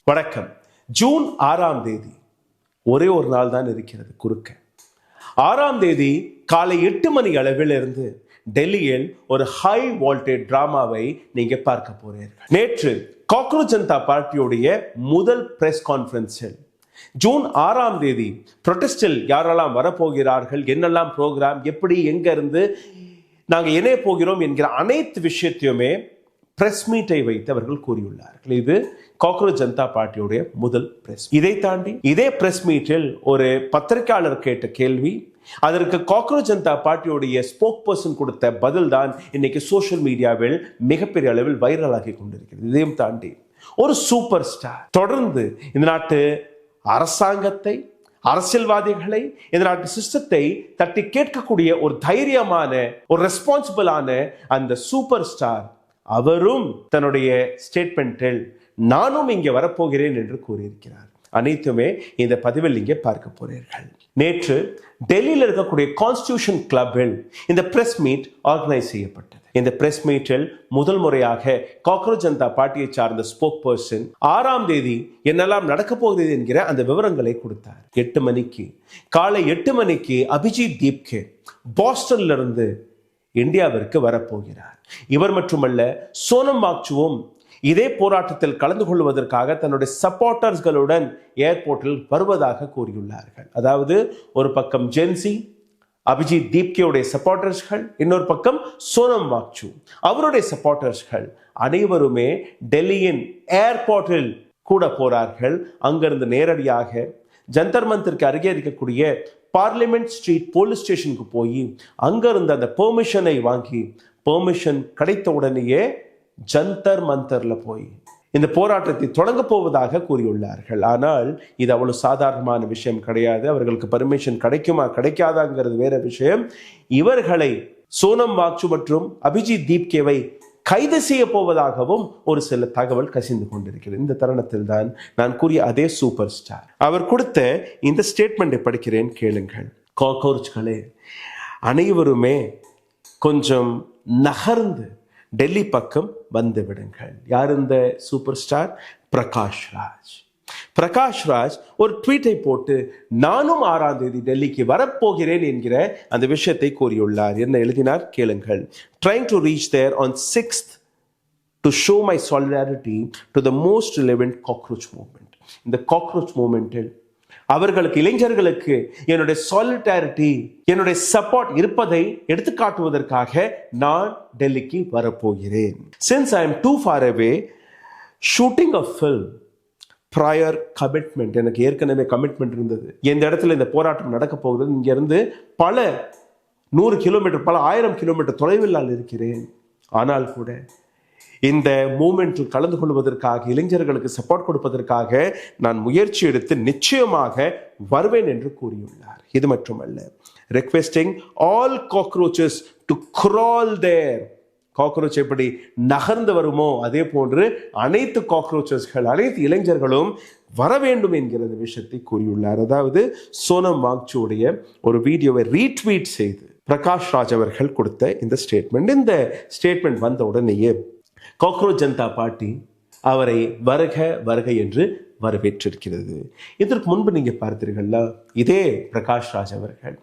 வணக்கம். ஜூன் 6ஆம் தேதி ஒரே ஒரு நாள் தான் இருக்கிறது குறுக்க. 6ஆம் தேதி காலை 8 மணி அளவில் இருந்து டெல்லியில் ஒரு ஹை வோல்டேஜ் டிராமாவை நீங்க பார்க்க போறீர்கள். நேற்று காக்ரோச் ஜனதா பார்ட்டியுடைய முதல் பிரஸ் கான்ஃபரன்ஸில் ஜூன் 6ஆம் தேதி ப்ரொடெஸ்டில் யாரெல்லாம் வரப்போகிறார்கள், என்னெல்லாம் ப்ரோக்ராம், எப்படி எங்க இருந்து நாங்கள் இணைய போகிறோம் என்கிற அனைத்து விஷயத்தையுமே பிரஸ் மீட்டை வைத்து அவர்கள் கூறியுள்ளார்கள். இது காக்ரோச் ஜனதா பார்ட்டியுடைய முதல் பிரஸ். இதை தாண்டி இதே பிரஸ் மீட்டில் ஒரு பத்திரிகையாளர் கேட்ட கேள்வி, அதற்கு காக்ரோச் ஜனதா பார்ட்டியுடைய ஸ்போக் பர்சன் கொடுத்த பதில் தான் இன்னைக்கு சோசியல் மீடியாவில் மிகப்பெரிய அளவில் வைரலாகி கொண்டிருக்கிறது. இதையும் தாண்டி ஒரு சூப்பர் ஸ்டார் தொடர்ந்து இந்த நாட்டு அரசாங்கத்தை, அரசியல்வாதிகளை, இந்த நாட்டு சிஸ்டத்தை தட்டி கேட்கக்கூடிய ஒரு தைரியமான, ஒரு ரெஸ்பான்சிபிளான அந்த சூப்பர் ஸ்டார் அவரும் தன்னுடைய ஸ்டேட்மெண்டில் நானும் இங்கே வரப்போகிறேன் என்று கூறியிருக்கிறார். அனைத்துமே இந்த பதிவில் இங்கே பார்க்க போறீர்கள். நேற்று டெல்லியில் இருக்கக்கூடிய கான்ஸ்டிடியூஷன் கிளப்பில் இந்த பிரஸ் மீட் ஆர்கனைஸ் செய்யப்பட்டது. இந்த பிரஸ் மீட்டில் முதல் முறையாக காக்ரோச் ஜனதா பார்ட்டியை சார்ந்த ஸ்போக் பர்சன் 6ஆம் தேதி என்னெல்லாம் நடக்க போகிறது என்கிற அந்த விவரங்களை கொடுத்தார். 8 மணிக்கு, காலை 8 மணிக்கு அபிஜித் தீப்கே பாஸ்டன்ல இருந்து இந்தியாவிற்கு வரப்போகிறார். இவர் மட்டுமல்ல, சோனம் வாங்சுக்கும் இதே போராட்டத்தில் கலந்து கொள்வதற்காக தன்னுடைய சப்போர்ட்டர்ஸ்களுடன் ஏர்போர்ட்டில் வருவதாக கூறியுள்ளார்கள். அதாவது ஒரு பக்கம் ஜென்சி அபிஜித் தீப்கேவுடைய சப்போர்ட்டர்ஸ்கள், இன்னொரு பக்கம் சோனம் வாங்சு அவருடைய சப்போர்ட்டர்ஸ்கள் அனைவருமே டெல்லியின் ஏர்போர்ட்டில் கூட போறார்கள். அங்கிருந்து நேரடியாக ஜந்தர் மந்தருக்கு அருகே இருக்கக்கூடிய பார்லிமெண்ட் ஸ்ட்ரீட் போலீஸ் ஸ்டேஷனுக்கு போய் அங்கிருந்து அந்த பெர்மிஷனை வாங்கி, பெர்மிஷன் கிடைத்த உடனேயே ஜந்தர் மந்தர்ல போய் இந்த போராட்டத்தை தொடங்க போவதாக கூறியுள்ளார்கள். ஆனால் இது அவ்வளவு சாதாரணமான விஷயம் கிடையாது. அவர்களுக்கு பர்மிஷன் கிடைக்குமா கிடைக்காதாங்கிறது வேற விஷயம். இவர்களை சோனம் வாங்சு மற்றும் அபிஜித் தீப்கேவை கைது செய்ய போவதாகவும் ஒரு சில தகவல் கசிந்து கொண்டிருக்கிறது. இந்த தருணத்தில் தான் நான் கூறிய அதே சூப்பர் ஸ்டார் அவர் கொடுத்த இந்த ஸ்டேட்மெண்டை படிக்கிறேன், கேளுங்கள். காக்ரோச்களே, அனைவருமே கொஞ்சம் நகர்ந்து டெல்லி பக்கம் வந்து விடுங்கள். யார் இந்த சூப்பர் ஸ்டார்? பிரகாஷ் ராஜ். பிரகாஷ் ராஜ் ஒரு ட்வீட்டை போட்டு நானும் 6ஆம் தேதி டெல்லிக்கு வரப்போகிறேன் என்கிற அந்த விஷயத்தை கூறியுள்ளார். என்ன எழுதினார் கேளுங்கள். Trying to reach there on 6th to show my solidarity to the most relevant cockroach movement. இந்த cockroach movementல் அவர்களுக்கு, இளைஞர்களுக்கு என்னுடைய சாலிடாரிட்டி, என்னுடைய சப்போர்ட் இருப்பதை எடுத்துக்காட்டுவதற்காக நான் டெல்லிக்கு வரப்போகிறேன். Since I am too far away shooting a film prior commitment, எனக்கு ஏற்கனவே கமிட்மெண்ட் இருந்தது. எந்த இடத்துல இந்த போராட்டம் நடக்க போகிறது, இங்க இருந்து பல 100 கிலோமீட்டர், பல 1000 கிலோமீட்டர் தொலைவில் நான் இருக்கிறேன். ஆனால் கூட இந்த மூமெண்டில் கலந்து கொள்வதற்காக, இளைஞர்களுக்கு சப்போர்ட் கொடுப்பதற்காக நான் முயற்சி எடுத்து நிச்சயமாக வருவேன் என்று கூறியுள்ளார். இது மட்டுமல்ல, requesting all cockroaches to crawl there. Cockroach எப்படி நகர்ந்து வருமோ அதே போன்று அனைத்து காக்ரோச்சஸ்கள், அனைத்து இளைஞர்களும் வர வேண்டும் என்கிற விஷயத்தை கூறியுள்ளார். அதாவது சோனம் வாங்சுடைய ஒரு வீடியோவை ரீட்வீட் செய்து பிரகாஷ் ராஜ் அவர்கள் கொடுத்த இந்த ஸ்டேட்மெண்ட். இந்த ஸ்டேட்மெண்ட் வந்த உடனேயே காக்ரோச் ஜனதா பார்ட்டி அவரை வருக வருக என்று வரவேற்றிருக்கிறது. இதற்கு முன்பு நீங்க பார்த்தீர்களா, இதே பிரகாஷ் ராஜ் அவர்கள்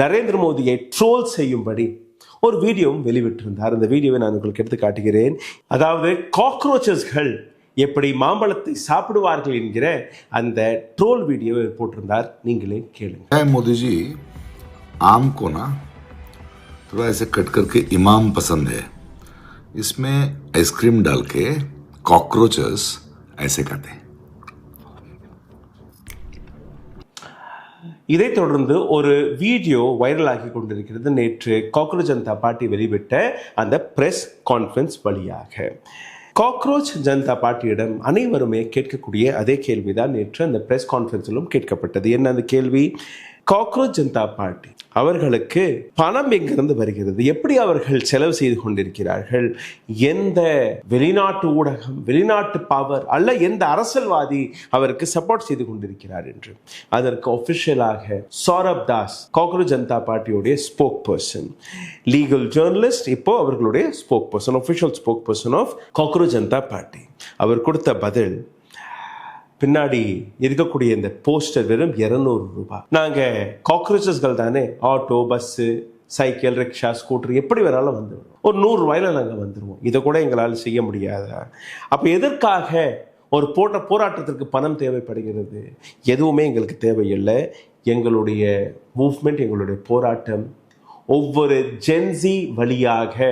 நரேந்திர மோடியை ட்ரோல் செய்யும்படி ஒரு வீடியோவும் வெளிவிட்டிருந்தார். அந்த வீடியோவை நான் உங்களுக்கு எடுத்து காட்டுகிறேன். அதாவது காக்ரோச்சஸ்கள் எப்படி மாம்பழத்தை சாப்பிடுவார்கள் என்கிற அந்த ட்ரோல் வீடியோவை போட்டிருந்தார். நீங்களே கேளுங்க. मोदी जी आम को ना थोड़ा ऐसे कट करके इमाम पसंद है, इसमें आइसक्रीम डाल के कॉकरोचेस ऐसे खाते हैं. இதை தொடர்ந்து ஒரு வீடியோ வைரலாகி கொண்டிருக்கிறது. நேற்று காக்ரோச் ஜனதா பார்ட்டி வெளிவிட்ட அந்த பிரஸ் கான்ஃபரன்ஸ் வழியாக காக்ரோச் ஜனதா பார்ட்டியிடம் அனைவருமே கேட்கக்கூடிய அதே கேள்விதான் நேற்று அந்த பிரஸ் கான்ஃபரன்ஸிலும் கேட்கப்பட்டது. என்ன அந்த கேள்வி? காக்ரோச் ஜனதா பார்ட்டி அவர்களுக்கு பணம் எங்கிருந்து வருகிறது, எப்படி அவர்கள் செலவு செய்து கொண்டிருக்கிறார்கள், எந்த வெளிநாட்டு ஊடகம், வெளிநாட்டு பவர் அல்ல எந்த அரசியல்வாதி அவருக்கு சப்போர்ட் செய்து கொண்டிருக்கிறார் என்று. அதற்கு ஒபிஷியலாக சௌரப் தாஸ், காக்ரோச் ஜனதா பார்ட்டியுடைய ஸ்போக் பர்சன், லீகல் ஜேர்னலிஸ்ட், இப்போ அவர்களுடைய spokesperson, official spokesperson of cockroach Janata party, அவர் கொடுத்த பதில், பின்னாடி இருக்கக்கூடிய இந்த போஸ்டர் வெறும் 200 ரூபாய். நாங்க காக்ரோச்சஸ்கள் தானே, auto, bus, cycle, rickshaw, scooter எப்படி வேணாலும் வந்துடுவோம். ஒரு 100 ரூபாயில நாங்கள் வந்துடுவோம். இதை கூட எங்களால் செய்ய முடியாதா? அப்போ எதற்காக ஒரு போராட்டத்திற்கு பணம் தேவைப்படுகிறது? எதுவுமே எங்களுக்கு தேவையில்லை. எங்களுடைய மூவ்மெண்ட், எங்களுடைய போராட்டம் ஒவ்வொரு ஜென்சி வழியாக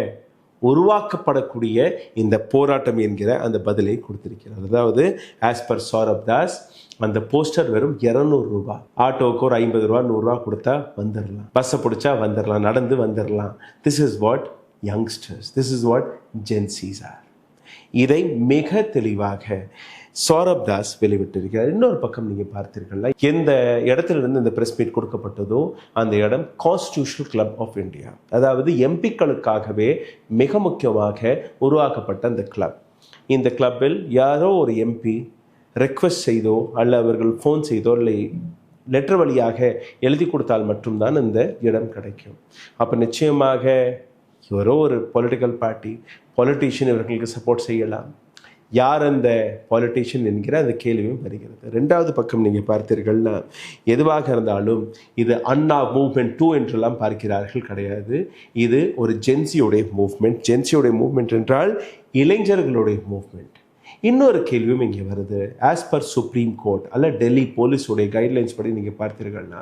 உருவாக்கப்படக்கூடிய இந்த போராட்டம் என்கிற அந்த பதிலை கொடுத்திருக்கிறது. அதாவது ஆஸ் பர் சௌரப் தாஸ், அந்த போஸ்டர் வெறும் 200 ரூபாய். ஆட்டோவுக்கு ஒரு 50 ரூபா 100 ரூபா கொடுத்தா வந்துடலாம், பஸ்ஸை பிடிச்சா வந்துடலாம், நடந்து வந்துடலாம். This is what youngsters, this is what Gen Zs are. இதை மிக தெளிவாக சௌரப் தாஸ் வெளிவிட்டிருக்கிறார். இன்னொரு பக்கம் நீங்க பார்த்தீர்கள்ல, எந்த இடத்திலிருந்து இந்த பிரஸ் மீட் கொடுக்கப்பட்டதோ அந்த இடம் கான்ஸ்டிடியூஷனல் கிளப் ஆஃப் இந்தியா, அதாவது எம்பிக்களுக்காகவே மிக முக்கியமாக உருவாக்கப்பட்ட அந்த கிளப். இந்த கிளப்பில் யாரோ ஒரு எம்பி ரெக்வெஸ்ட் செய்தோ அல்ல அவர்கள் ஃபோன் செய்தோ இல்லை லெட்டர் வழியாக எழுதி கொடுத்தால் மட்டும்தான் இந்த இடம் கிடைக்கும். அப்போ நிச்சயமாக யாரோ ஒரு பொலிட்டிக்கல் பார்ட்டி, பொலிட்டீஷியன் இவர்களுக்கு சப்போர்ட் செய்யலாம். யார் அந்த பாலிட்டிஷியன் என்கிற அந்த கேள்வியும் வருகிறது. ரெண்டாவது பக்கம் நீங்கள் பார்த்தீர்கள்னா, எதுவாக இருந்தாலும் இது அண்ணா மூவ்மெண்ட் 2 என்றெல்லாம் பார்க்கிறார்கள் கிடையாது. இது ஒரு ஜென்சியோடைய மூவ்மெண்ட். ஜென்சியோடைய மூவ்மெண்ட் என்றால் இளைஞர்களுடைய மூவ்மெண்ட். இன்னொரு கேள்வியும் இங்கே வருது. ஆஸ் பர் சுப்ரீம் கோர்ட் அல்ல டெல்லி போலீஸுடைய கைட்லைன்ஸ் படி நீங்கள் பார்த்தீர்கள்னா,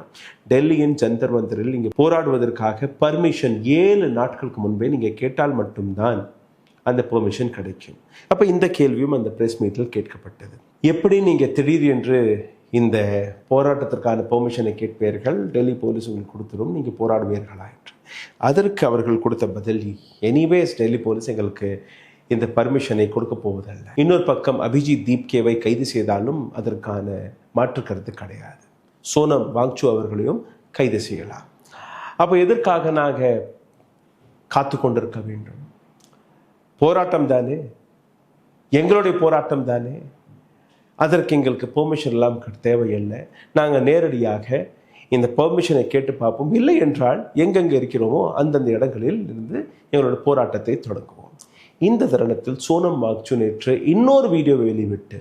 டெல்லியின் ஜந்தர் மந்தரில் நீங்கள் போராடுவதற்காக பர்மிஷன் 7 நாட்களுக்கு முன்பே நீங்கள் கேட்டால் மட்டும்தான் அந்த பெர்மிஷன் கிடைக்கும். அப்போ இந்த கேள்வியும் அந்த பிரஸ் மீட்டில் கேட்கப்பட்டது. எப்படி நீங்கள் திடீர் என்று இந்த போராட்டத்திற்கான பெர்மிஷனை கேட்பீர்கள், டெல்லி போலீஸ் உங்களுக்கு கொடுத்துரும், நீங்கள் போராடுவீர்களா என்று. அதற்கு அவர்கள் கொடுத்த பதில், எனிவேஸ் டெல்லி போலீஸ் எங்களுக்கு இந்த பர்மிஷனை கொடுக்க போவதல்ல. இன்னொரு பக்கம் அபிஜித் தீப்கேவை கைது செய்தாலும் அதற்கான மாற்று கருத்து கிடையாது. சோனம் வாங்சு அவர்களையும் கைது செய்யலாம். அப்போ எதற்காக நாங்கள் காத்து கொண்டிருக்க வேண்டும்? போராட்டம் தானே, எங்களுடைய போராட்டம் தானே, அதற்கு எங்களுக்கு பெர்மிஷன் எல்லாம் தேவையில்லை. நாங்கள் நேரடியாக இந்த பெர்மிஷனை கேட்டு பார்ப்போம். இல்லை என்றால் எங்கெங்கே இருக்கிறோமோ அந்தந்த இடங்களில் இருந்து எங்களோட போராட்டத்தை தொடங்குவோம். இந்த தருணத்தில் சோனம் வாங்சு நேற்று இன்னொரு வீடியோவை வெளிவிட்டு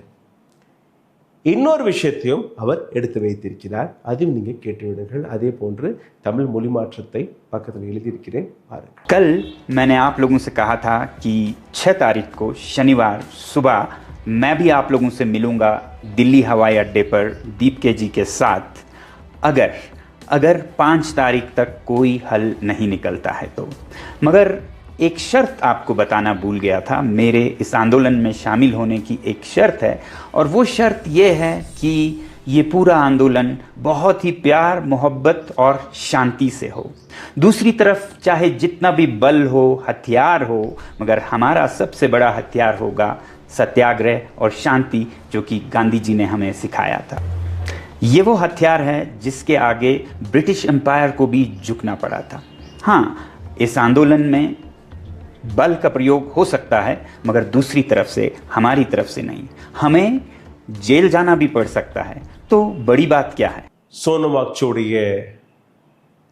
இன்னொரு விஷயத்தையும் அவர் எடுத்து வைத்திருக்கிறார். அதையும் நீங்கள் கேட்டுவிடுங்கள். அதே போன்று தமிழ் மொழி மாற்றத்தை பக்கத்தில் எழுதியிருக்கிறேன், பாருங்கள். कल मैंने आप लोगों से कहा था कि 6 तारीख को शनिवार सुबह मैं भी आप लोगों से मिलूंगा दिल्ली हवाई अड्डे पर दीपके जी के साथ, अगर 5 तारीख तक कोई हल नहीं निकलता है तो। मगर एक शर्त आपको बताना भूल गया था। मेरे इस आंदोलन में शामिल होने की एक शर्त है, और वो शर्त ये है कि ये पूरा आंदोलन बहुत ही प्यार, मोहब्बत और शांति से हो। दूसरी तरफ चाहे जितना भी बल हो, हथियार हो, मगर हमारा सबसे बड़ा हथियार होगा सत्याग्रह और शांति, जो कि गांधी जी ने हमें सिखाया था। ये वो हथियार है जिसके आगे ब्रिटिश एम्पायर को भी झुकना पड़ा था। हाँ, इस आंदोलन में बल का प्रयोग हो सकता है, मगर दूसरी तरफ से, हमारी तरफ से नहीं। हमें जेल जाना भी पड़ सकता है। तो बड़ी बात क्या है? சோனம் வாங்சுடைய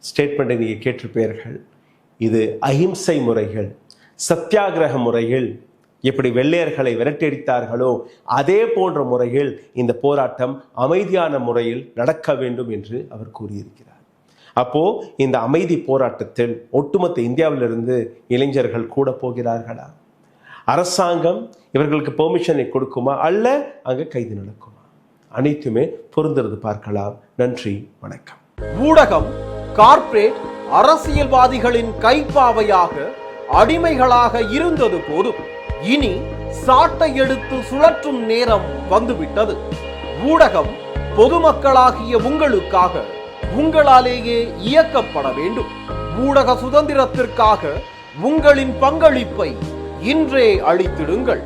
ஸ்டேட்மெண்ட்டை நீங்கள் கேட்டிருப்பீர்கள். இது அஹிம்சை முறைகள், சத்தியாகிரக முறைகள், எப்படி வெள்ளையர்களை விரட்டியடித்தார்களோ அதே போன்ற முறையில் இந்த போராட்டம் அமைதியான முறையில் நடக்க வேண்டும் என்று அவர் கூறியிருக்கிறார். அப்போ இந்த அமைதி போராட்டத்தில் ஒட்டுமொத்த இந்தியாவிலிருந்து இளைஞர்கள் கூட போகிறார்களா? அரசாங்கம் இவர்களுக்கு பெர்மிஷனை கொடுக்குமா, அல்ல அங்க கைது நடக்குமா? அனைத்துமே பொருந்துறது பார்க்கலாம். நன்றி, வணக்கம். ஊடகம் கார்ப்பரேட் அரசியல்வாதிகளின் கைப்பாவையாக அடிமைகளாக இருந்தது போதும், இனி சாட்டை எடுத்து சுழற்றும் நேரம் வந்துவிட்டது. ஊடகம் பொதுமக்களாகிய உங்களுக்காக, உங்களாலேயே இயக்கப்பட வேண்டும். ஊடக சுதந்திரத்திற்காக உங்களின் பங்களிப்பை இன்றே அளித்திடுங்கள்.